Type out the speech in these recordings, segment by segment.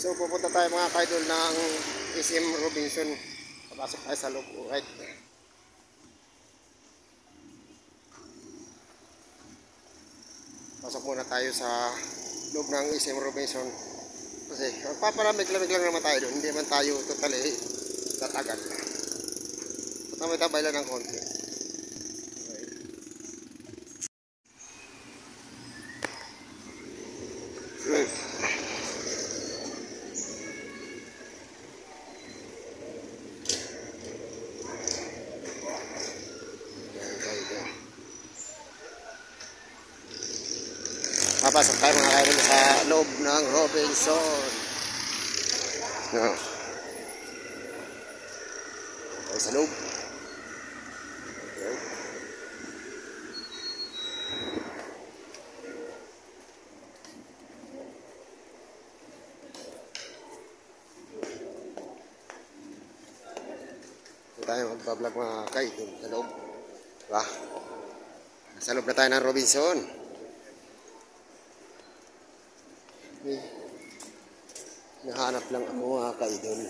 So pupunta tayo mga kaidol ng SM Robinson. Papasok tayo sa loob. Right. Pasok muna tayo sa loob ng SM Robinson. Kasi papalamig-lamig lang naman tayo doon. Hindi man tayo totally tatagal. Tamay-tabay lang ng konti. Papasok tayo mga kaidol sa loob ng Robinson. No. Tayo sa loob. Okay. Ito tayo magbablog mga kaidol sa loob. Diba? Sa loob na tayo ng Robinson. Nahanap lang ako mga kaidol.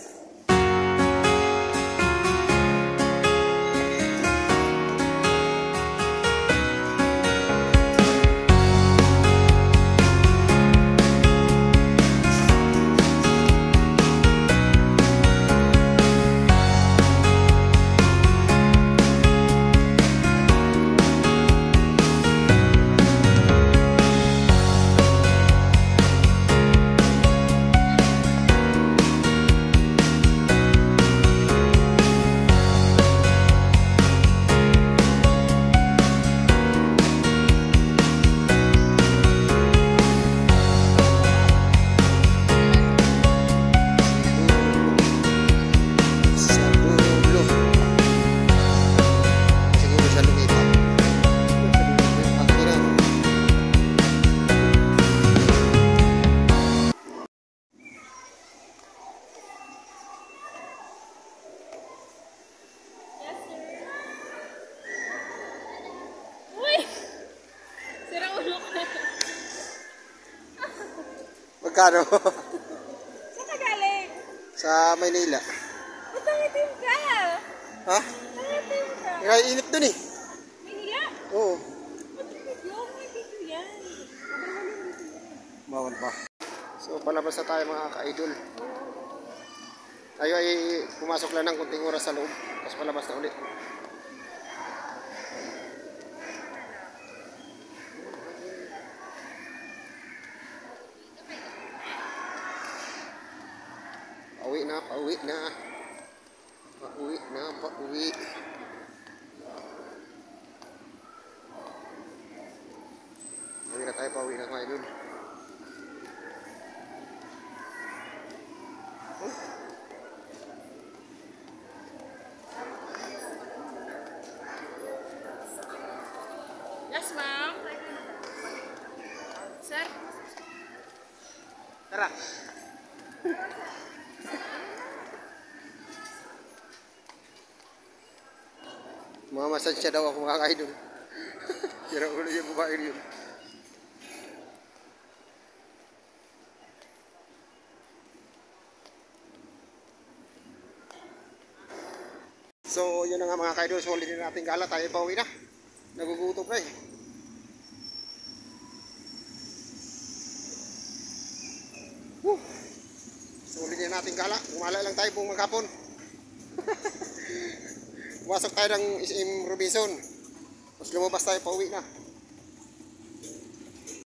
Magkano? Saan ka galing? Sa Maynila. Ba't nangitim ka? Ha? Nangitim ka? Init dun eh. Maynila? Oo. Ba't video? May video yan. Bawal pa. So palabas na tayo mga ka-idol. Tayo ay pumasok lang ng kunting oras sa loob. Tapos palabas na ulit. Pauwi na, pauwi na. Pauwi na, pauwi. Pauwi na tayo, pauwi na kayo dun. Yes, ma'am. Sir? Tara. Mga masansya daw ako mga kaidol. Kira ulo yung babae yun. So yun na nga mga kaidol. So ulit natin gala. Tayo pauwi na. Nagugutom na eh. So ulit natin gala. Gumala lang tayo buong maghapon. Pumasok tayo ng SM Robinson. Tapos lumabas tayo, pauwi na.